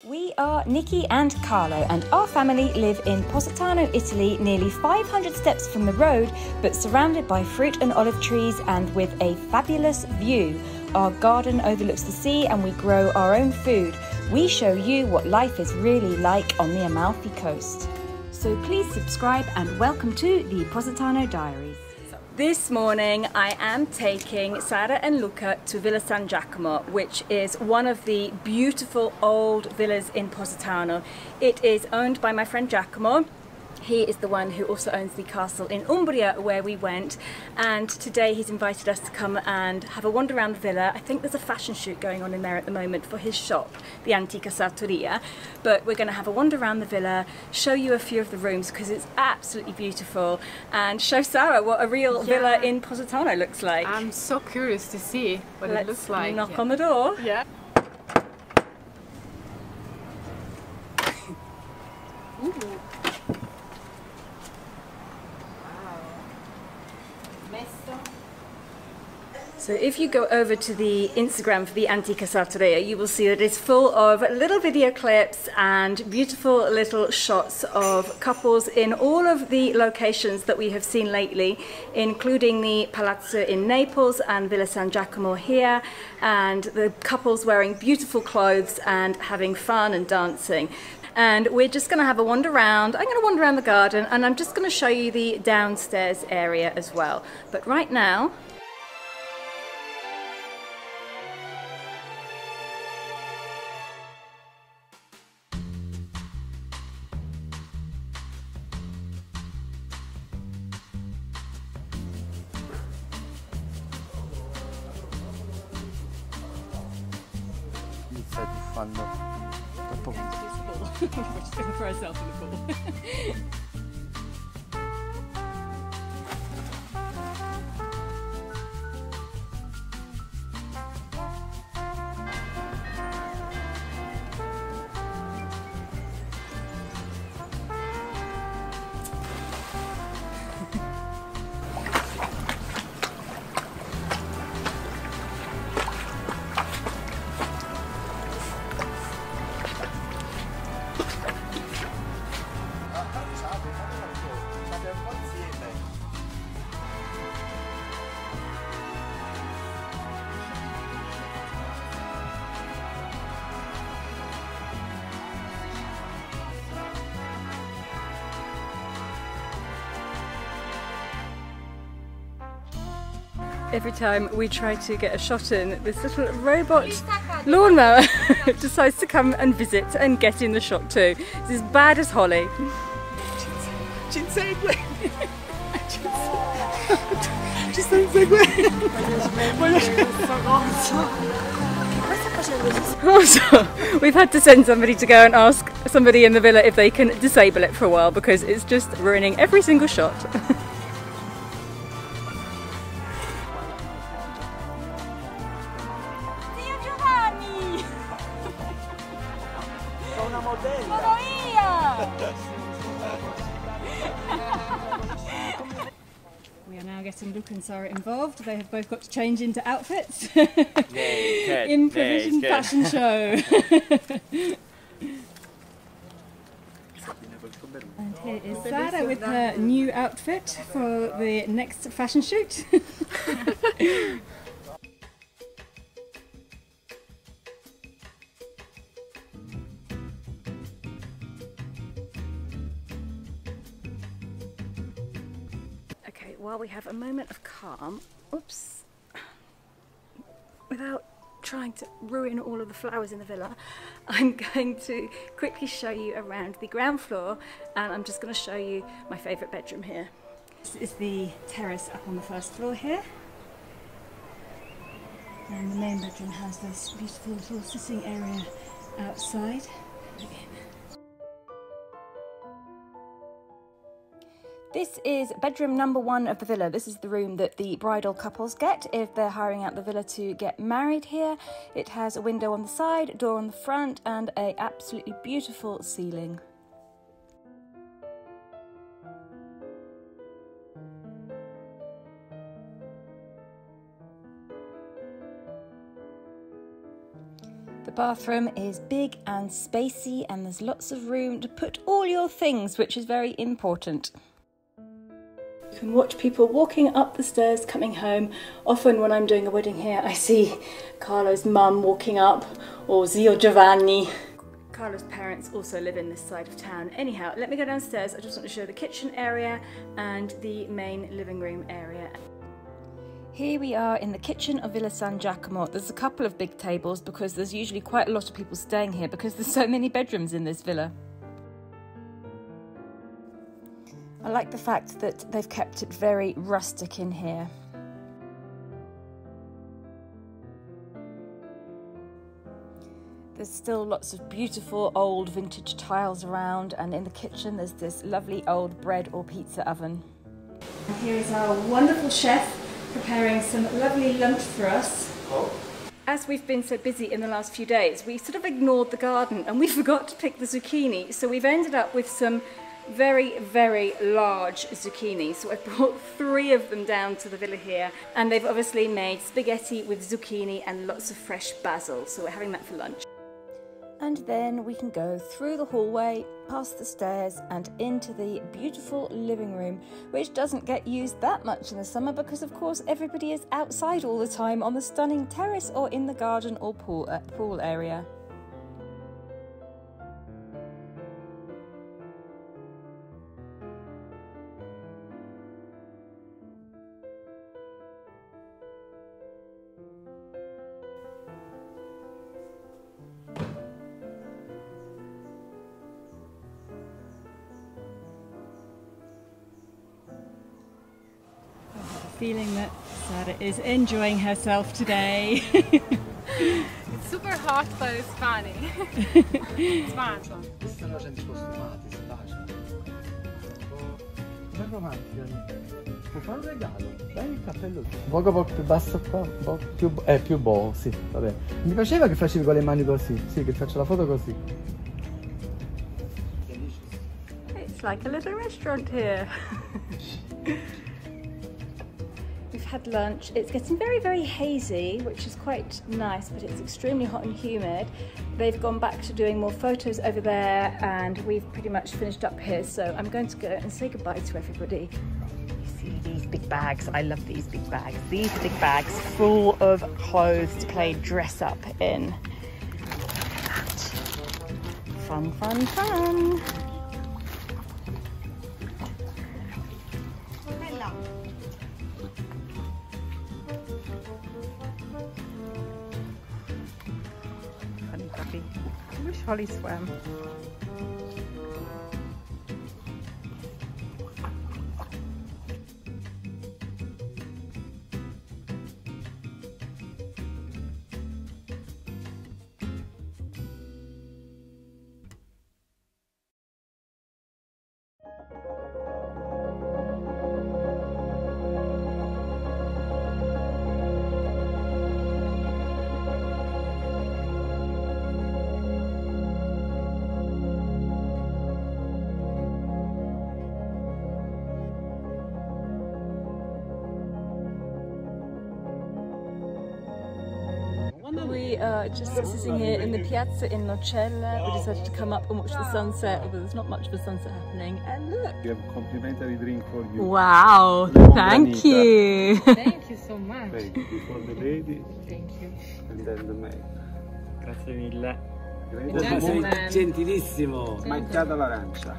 We are Nikki and Carlo, and our family live in Positano, Italy, nearly 500 steps from the road, but surrounded by fruit and olive trees and with a fabulous view. Our garden overlooks the sea and we grow our own food. We show you what life is really like on the Amalfi Coast. So please subscribe and welcome to the Positano Diaries. This morning I am taking Sara and Luca to Villa San Giacomo, which is one of the beautiful old villas in Positano. It is owned by my friend Giacomo. He is the one who also owns the castle in Umbria where we went, and today he's invited us to come and have a wander around the villa. I think there's a fashion shoot going on in there at the moment for his shop, the Antica Sartoria, but we're going to have a wander around the villa, show you a few of the rooms because it's absolutely beautiful, and show Sara what a real villa in Positano looks like. I'm so curious to see what it looks like. Knock on the door. Yeah. Ooh. So if you go over to the Instagram for the Antica Sartoria, you will see that it's full of little video clips and beautiful little shots of couples in all of the locations that we have seen lately, including the Palazzo in Naples and Villa San Giacomo here, and the couples wearing beautiful clothes and having fun and dancing. And we're just going to have a wander around. I'm going to wander around the garden and I'm just going to show you the downstairs area as well. But right now, dopo. We're just going to throw ourselves in the pool. Every time we try to get a shot in, this little robot lawnmower decides to come and visit and get in the shot too. It's as bad as Holly. Ci insegue! Ci sta inseguendo! Also, we've had to send somebody to go and ask somebody in the villa if they can disable it for a while because it's just ruining every single shot. We are now getting Luca and Sara involved. They have both got to change into outfits. Improvision fashion show. And here is Sara with her new outfit for the next fashion shoot. Okay, while we have a moment of calm, oops, without trying to ruin all of the flowers in the villa, I'm going to quickly show you around the ground floor, and I'm just going to show you my favourite bedroom here. This is the terrace up on the first floor here, and the main bedroom has this beautiful little sitting area outside. This is bedroom number 1 of the villa. This is the room that the bridal couples get if they're hiring out the villa to get married here. It has a window on the side, a door on the front, and an absolutely beautiful ceiling. The bathroom is big and spacey, and there's lots of room to put all your things, which is very important. You can watch people walking up the stairs coming home. Often when I'm doing a wedding here, I see Carlo's mum walking up, or Zio Giovanni. Carlo's parents also live in this side of town. Anyhow, let me go downstairs. I just want to show the kitchen area and the main living room area. Here we are in the kitchen of Villa San Giacomo. There's a couple of big tables because there's usually quite a lot of people staying here because there's so many bedrooms in this villa. I like the fact that they've kept it very rustic in here. There's still lots of beautiful old vintage tiles around, and in the kitchen there's this lovely old bread or pizza oven. And here is our wonderful chef preparing some lovely lunch for us. Oh. As we've been so busy in the last few days, we sort of ignored the garden and we forgot to pick the zucchini, so we've ended up with some very, very large zucchini. So I've brought 3 of them down to the villa here, and they've obviously made spaghetti with zucchini and lots of fresh basil, so we're having that for lunch. And then we can go through the hallway, past the stairs and into the beautiful living room, which doesn't get used that much in the summer because of course everybody is outside all the time on the stunning terrace or in the garden or pool area. Feeling that Sara is enjoying herself today. It's super hot, but it's funny. It's fun. Stanno facendo i costumati, si baciano. Che romantico. Può fare un regalo? Dai il cappello. Un po' più basso qua, un po' più più boh, sì, vabbè. Mi piaceva che facevi con le mani così, sì, che faccio la foto così. It's like a little restaurant here. We've had lunch. It's getting very, very hazy, which is quite nice, but it's extremely hot and humid. They've gone back to doing more photos over there, and we've pretty much finished up here, so I'm going to go and say goodbye to everybody. You see these big bags? I love these big bags. These are big bags full of clothes to play dress up in. Fun, fun, fun. I wish Holly swam. We are just sitting here in the piazza in Nocella. We decided to come up and watch the sunset, although there's not much of a sunset happening. And look! We have a complimentary drink for you. Wow! Thank you! Thank you so much. Thank you for the lady. Thank you. And then the maid. Grazie mille. Gentleman. Gentilissimo. Macchiata all'arancia.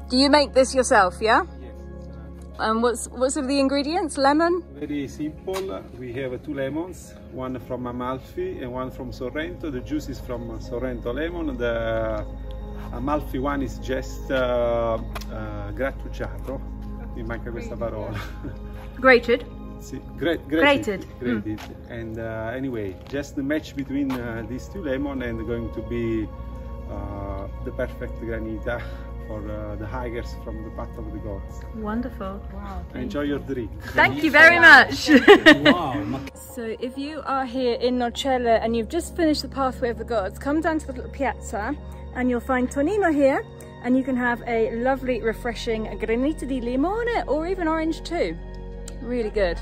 Do you make this yourself, yeah? Yes. And what's of the ingredients? Lemon? Very simple. We have 2 lemons, one from Amalfi and one from Sorrento. The juice is from Sorrento lemon. The Amalfi one is just grattugiato. Mi manca questa parola. Grated. Sì, Grated. Grated. And anyway, just the match between these 2 lemons and going to be the perfect granita for the hikers from the Path of the Gods. Wonderful. Wow. Enjoy your drink. Thank you very much. Wow. So if you are here in Nocella and you've just finished the Pathway of the Gods, come down to the little piazza and you'll find Tonino here, and you can have a lovely refreshing granita di limone or even orange too. Really good.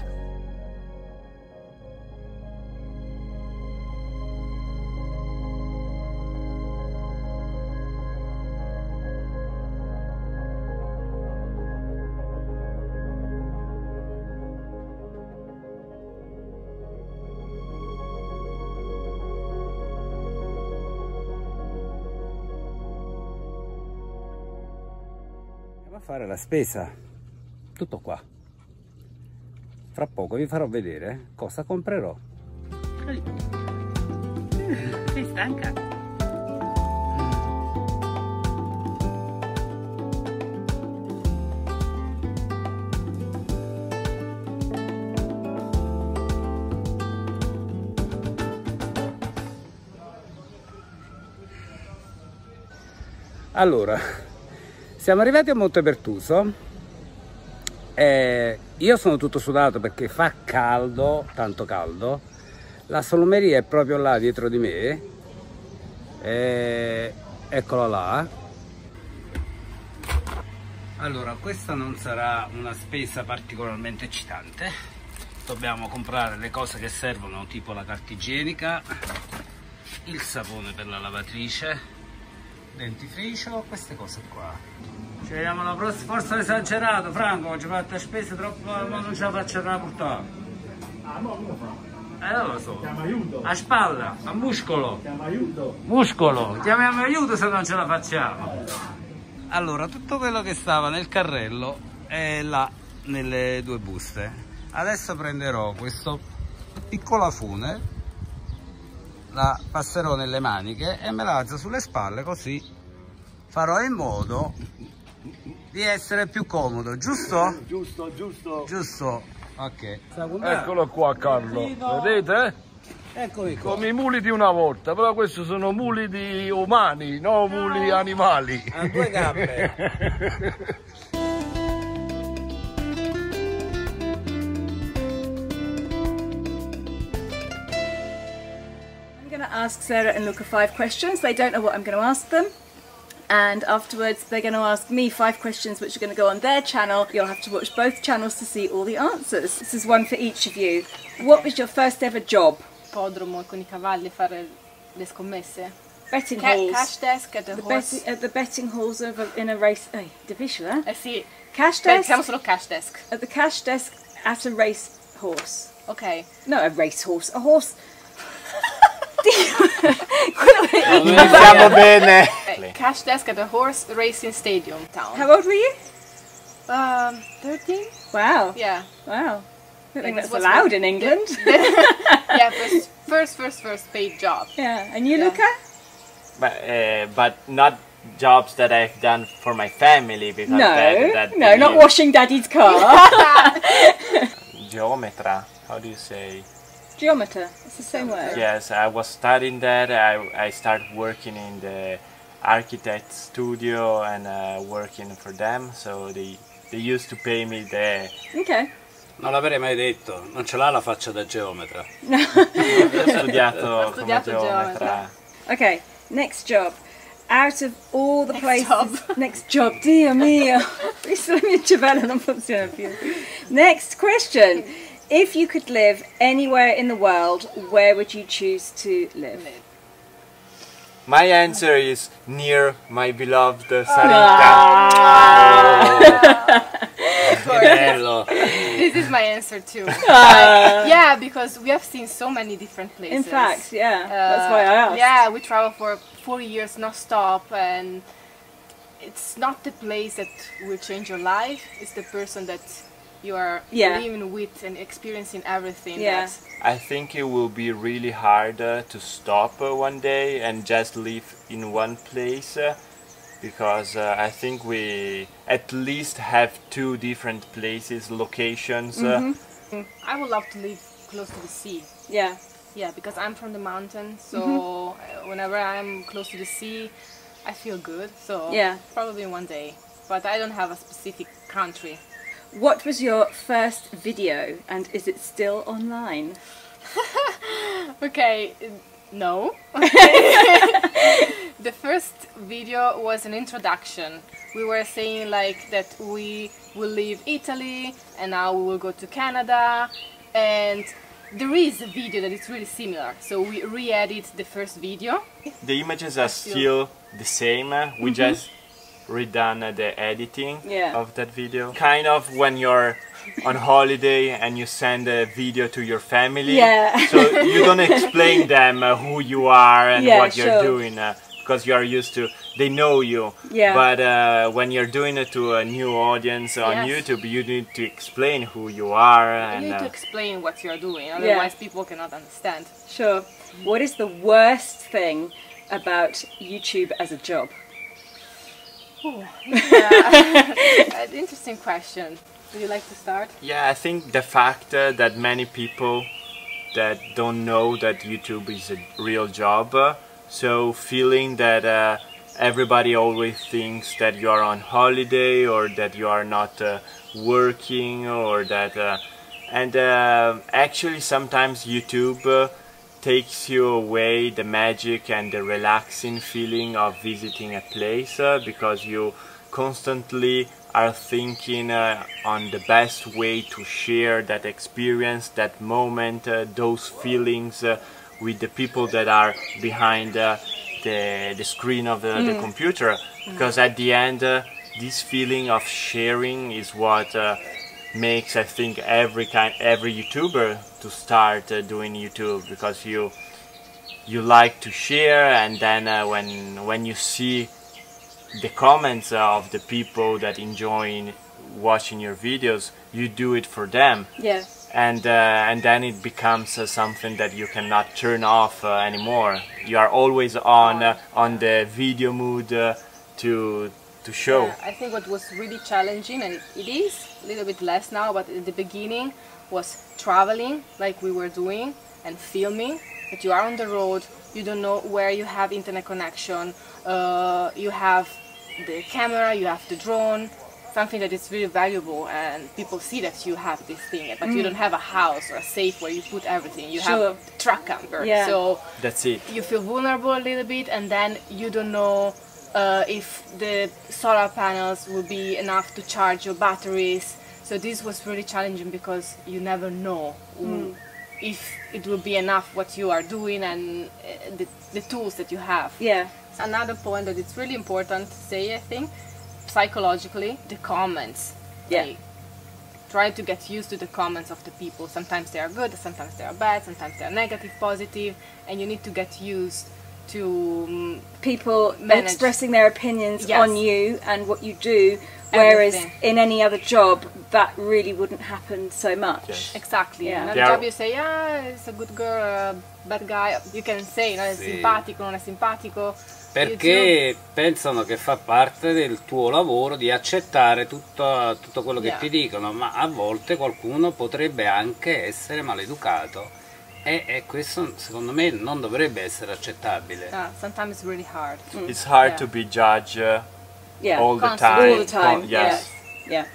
a fare la spesa, tutto qua. Fra poco vi farò vedere cosa comprerò. Sei stanca? Allora, siamo arrivati a Monte Pertuso e io sono tutto sudato perché fa caldo, tanto caldo. La salumeria è proprio là dietro di me e eccola là. Allora, questa non sarà una spesa particolarmente eccitante. Dobbiamo comprare le cose che servono, tipo la carta igienica, il sapone per la lavatrice, dentifricio, queste cose qua. Ci vediamo alla prossima. Forse ho esagerato, Franco, ho fatto spese troppo, ma non ce la faccio a portare. Ah, no, come fa? Non lo so. Chiama aiuto. A spalla, a muscolo. Chiama aiuto. Muscolo, chiamiamo aiuto se non ce la facciamo. Allora, tutto quello che stava nel carrello è là nelle due buste. Adesso prenderò questo piccolo afune, la passerò nelle maniche e me la alzo sulle spalle, così farò in modo di essere più comodo, giusto? Giusto, giusto. Giusto, ok. Eccolo qua Carlo, vedete? Eccomi qua. Come i muli di una volta, però questi sono muli di umani, no muli animali. A due gambe. I'm going to ask Sarah and Luca 5 questions. They don't know what I'm going to ask them. And afterwards they're going to ask me 5 questions which are going to go on their channel. You'll have to watch both channels to see all the answers. This is one for each of you. What was your first ever job? Ippodromo con I cavalli, fare le scommesse. Betting halls. Cash desk at the horse. At the betting halls in a race. Oh, difficile, eh? Eh sì, Cash desk. siamo solo cash desk. At the cash desk at a race horse. Ok. No, a race horse. A horse. Iniziamo bene. Cash desk at a horse racing stadium town. How old were you? 13? Wow. Yeah. Wow. I don't think Like, that's what's allowed my- in England. Yeah, first paid job. Yeah. And you, Yeah. Luca? But not jobs that I've done for my family because No, not washing Daddy's car. Geometra, how do you say? Geometer. It's the same word. Yes, I was studying that. I started working in the architect studio and working for them, so they used to pay me the. Okay. Non l'avrei mai detto, non ce l'ha la faccia da geometra. Ho studiato come studiato geometra. Okay. Next job. Out of all the places. job. Next job. Dio mio. Questo mio cervello non funziona più. Next question. If you could live anywhere in the world, where would you choose to live? My answer is near my beloved Sarita. Bello. This is my answer too. Yeah, because we have seen so many different places. In fact, yeah. That's why I asked. Yeah, we travel for 4 years non-stop, and it's not the place that will change your life, it's the person that you are Yeah. living with and experiencing everything. Yeah. that- I think it will be really hard to stop one day and just live in one place because I think we at least have 2 different places, locations. I would love to live close to the sea. Yeah. Yeah, because I'm from the mountains, so whenever I'm close to the sea, I feel good. So Yeah. probably one day, but I don't have a specific country. What was your first video and is it still online? Okay, no. The first video was an introduction. We were saying like that we will leave Italy and now we will go to Canada, and there is a video that is really similar, so we re-edit the first video. The images are still the same. We just redone the editing Yeah. of that video. Kind of when you're on holiday and you send a video to your family. Yeah. So you don't explain them who you are and Yeah, what you're sure. doing. because you are used to, they know you. Yeah. But when you're doing it to a new audience on Yes. YouTube, you need to explain who you are. You And need to explain what you're doing, otherwise people cannot understand. Sure. What is the worst thing about YouTube as a job? Interesting question. Would you like to start? yeah, I think the fact that many people that don't know that YouTube is a real job, so feeling that everybody always thinks that you are on holiday or that you are not working, or that actually sometimes YouTube takes you away the magic and the relaxing feeling of visiting a place, because you constantly are thinking on the best way to share that experience, that moment, those feelings with the people that are behind the screen of the computer. Because at the end, this feeling of sharing is what makes, I think, every YouTuber to start doing YouTube, because you like to share, and then when you see the comments of the people that enjoy watching your videos, you do it for them. Yeah. And then it becomes something that you cannot turn off anymore. You are always on the video mood to show. Yeah, I think what was really challenging, and it is a little bit less now, but at the beginning was traveling like we were doing and filming. That you are on the road, you don't know where you have internet connection, you have the camera, you have the drone, something that is really valuable, and people see that you have this thing, but you don't have a house or a safe where you put everything. You have a truck camper, so that's it. You feel vulnerable a little bit, and then you don't know if the solar panels will be enough to charge your batteries. So this was really challenging, because you never know if it will be enough what you are doing and the tools that you have. Yeah. Another point that it's really important to say, I think, psychologically, the comments. Yeah. Like, try to get used to the comments of the people. Sometimes they are good, sometimes they are bad, sometimes they are negative, positive, and you need to get used to people manage. Expressing their opinions Yes. on you and what you do, whereas Everything. in any other job that really wouldn't happen so much. Yes. Exactly. Yeah. Another job you say, it's a good girl, bad guy. You can say, no, è simpatico, non è simpatico. Perché pensano che fa parte del tuo lavoro di accettare tutto quello che ti dicono, ma a volte qualcuno potrebbe anche essere maleducato e questo secondo me non dovrebbe essere accettabile. Sometimes it's really hard. It's hard to be judged all the Constantly. time. All the time. Yes. Yeah.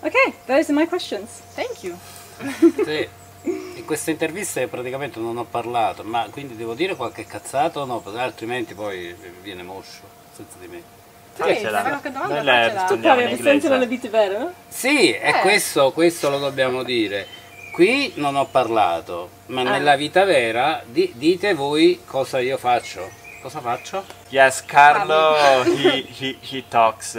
Okay, those are my questions. Thank you. Sì. In questa intervista io praticamente non ho parlato, ma quindi devo dire qualche cazzata o no? Perché altrimenti poi viene moscio senza di me. Faccela. Qualche domanda, Noi le faccela. rispondiamo in inglese. bit vero? Sì, è questo lo dobbiamo dire. Qui non ho parlato, ma nella vita vera dite voi cosa io faccio. Cosa faccio? Yes, Carlo, he talks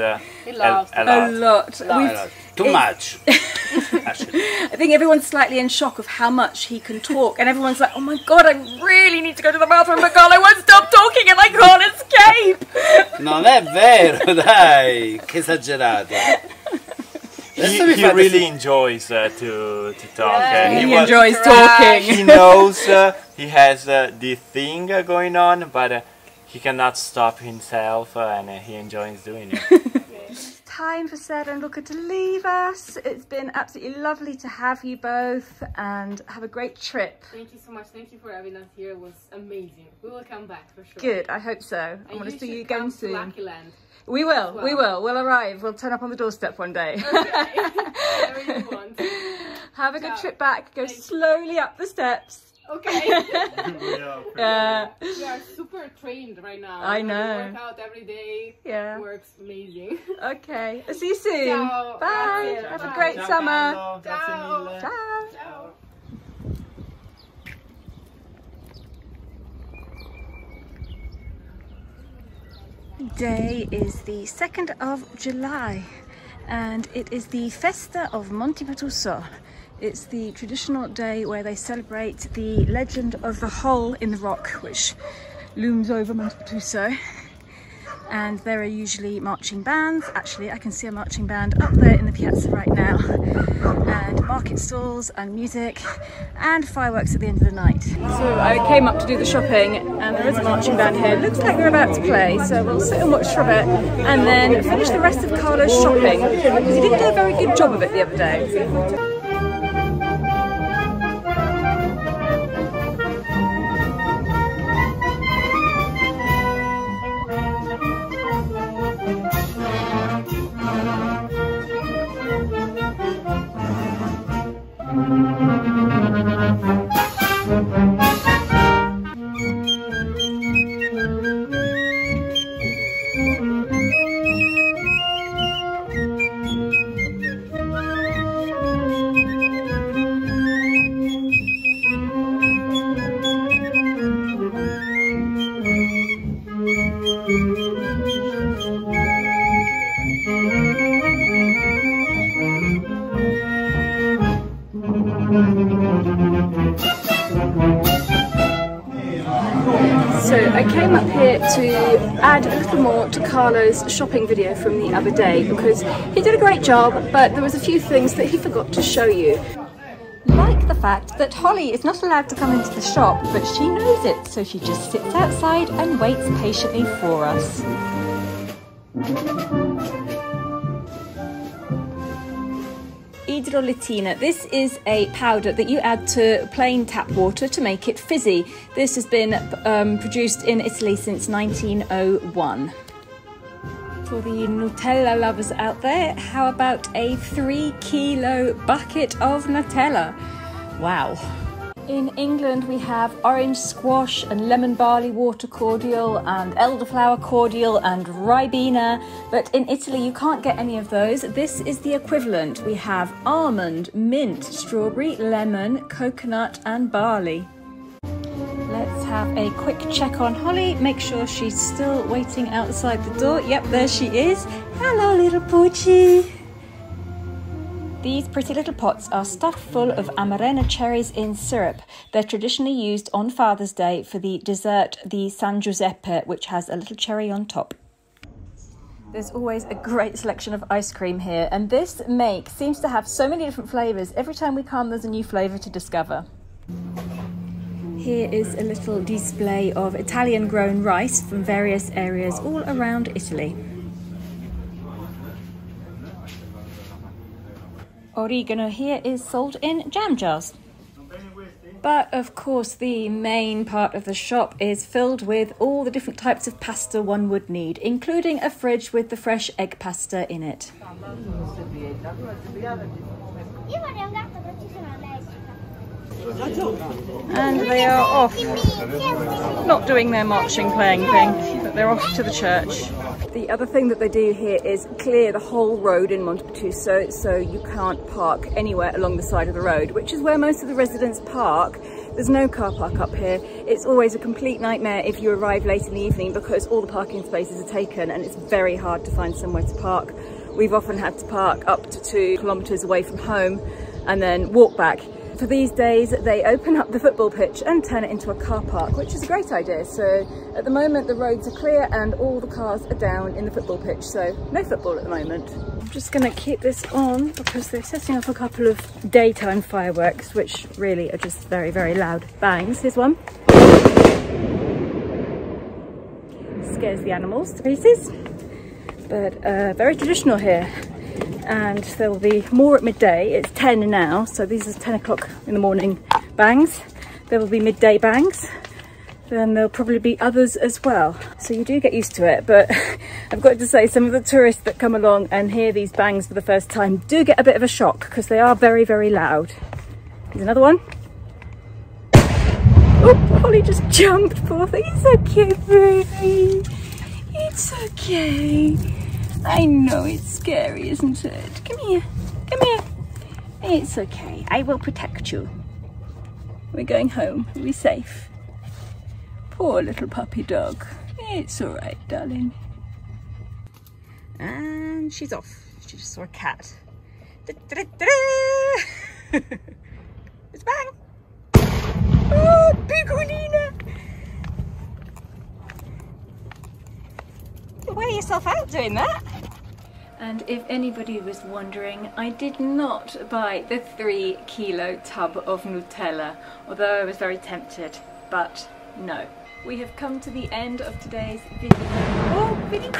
He loves a A lot. lot. Too much. I think everyone's slightly in shock of how much he can talk, and everyone's like, oh my god, I really need to go to the bathroom, but God, I won't stop talking and I can't escape. Non è vero, dai, che esagerato. He really enjoys to talk. Yeah, He was- enjoys talking. He knows he has the thing going on, but he cannot stop himself, and he enjoys doing it. Time for Sarah and Luca to leave us. It's been absolutely lovely to have you both, and have a great trip. Thank you so much. Thank you for having us here. It was amazing. We will come back for sure. Good, I hope so. I And want to see should you again come to soon. Lucky Land. We will, well. we will. We'll arrive. We'll turn up on the doorstep one day. Whatever you want. Have a good Ciao. trip back. Go Thanks. slowly up the steps. Okay. Yeah. We are super trained right now. I know. We work out every day. Yeah. Works amazing. Okay. I'll see you soon. Ciao. Bye. Grazie. Have a Bye. great Ciao, summer. Carlo. Grazie Ciao. mille. Ciao. Ciao. Day is the 2nd of July, and it is the Festa of Monte Patuso. It's the traditional day where they celebrate the legend of the hole in the rock, which looms over Montepettuso. And there are usually marching bands. Actually, I can see a marching band up there in the piazza right now. And market stalls and music and fireworks at the end of the night. So I came up to do the shopping and there is a marching band here. It looks like they're about to play, so we'll sit and watch for a bit and then finish the rest of Carlo's shopping because he didn't do a very good job of it the other day. So I came up here to add a little more to Carlo's shopping video from the other day because he did a great job, but there was a few things that he forgot to show you. Like the fact that Holly is not allowed to come into the shop, but she knows it, so she just sits outside and waits patiently for us. Idrolitina. This is a powder that you add to plain tap water to make it fizzy. This has been produced in Italy since 1901. For the Nutella lovers out there, how about a 3-kilo bucket of Nutella? Wow. In England we have orange squash and lemon barley water cordial and elderflower cordial and Ribena, but in Italy you can't get any of those. This is the equivalent. We have almond, mint, strawberry, lemon, coconut and barley. Let's have a quick check on Holly, make sure she's still waiting outside the door. Yep, there she is. Hello little Poochie. These pretty little pots are stuffed full of Amarena cherries in syrup. They're traditionally used on Father's Day for the dessert, the San Giuseppe, which has a little cherry on top. There's always a great selection of ice cream here, and this make seems to have so many different flavours. Every time we come, there's a new flavour to discover. Here is a little display of Italian-grown rice from various areas all around Italy. Oregano here is sold in jam jars. But of course the main part of the shop is filled with all the different types of pasta one would need, including a fridge with the fresh egg pasta in it. And they are off, not doing their marching playing thing, but they're off to the church. The other thing that they do here is clear the whole road in Montepettuso, so you can't park anywhere along the side of the road, which is where most of the residents park. There's no car park up here. It's always a complete nightmare if you arrive late in the evening because all the parking spaces are taken and it's very hard to find somewhere to park. We've often had to park up to 2 kilometres away from home and then walk back. For these days, they open up the football pitch and turn it into a car park, which is a great idea. So at the moment, the roads are clear and all the cars are down in the football pitch. So no football at the moment. I'm just gonna keep this on because they're setting up a couple of daytime fireworks, which really are just very, very loud bangs. Here's one. Scares the animals to pieces, but very traditional here. And there will be more at midday. It's 10 now, so these are 10 o'clock in the morning bangs. There will be midday bangs. Then there'll probably be others as well. So you do get used to it, but I've got to say some of the tourists that come along and hear these bangs for the first time do get a bit of a shock because they are very, very loud. Here's another one. Oh, Holly just jumped, poor thing. It's okay, baby. It's okay. I know it's scary, isn't it? Come here, come here. It's okay, I will protect you. We're going home, are we safe? Poor little puppy dog. It's all right, darling. And she's off. She just saw a cat. It's bang. Oh, Piccolina. wear yourself out doing that. And if anybody was wondering, I did not buy the 3 kilo tub of Nutella, although I was very tempted, but no. We have come to the end of today's video. Oh, video!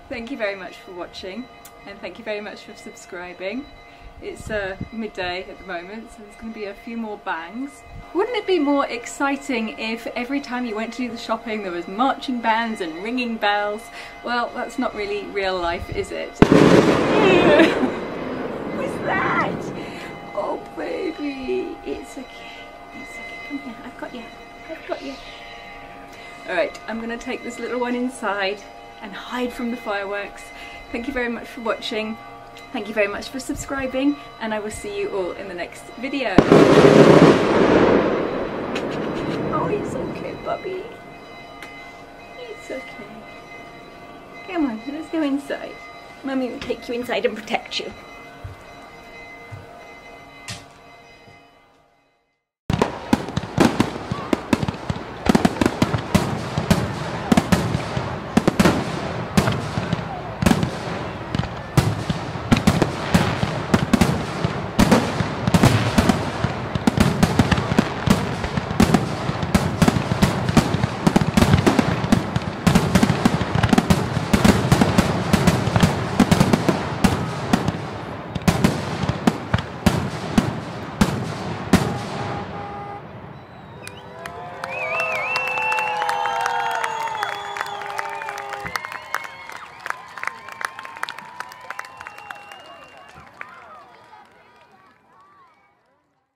Thank you very much for watching, and thank you very much for subscribing. It's midday at the moment, so there's going to be a few more bangs. Wouldn't it be more exciting if every time you went to do the shopping there was marching bands and ringing bells? Well, that's not really real life, is it? What's that? Oh baby, it's okay. It's okay. Come here, I've got you. I've got you. Alright, I'm going to take this little one inside and hide from the fireworks. Thank you very much for watching. Thank you very much for subscribing, and I will see you all in the next video. Oh, it's okay, Bubby. It's okay. Come on, let's go inside. Mummy will take you inside and protect you.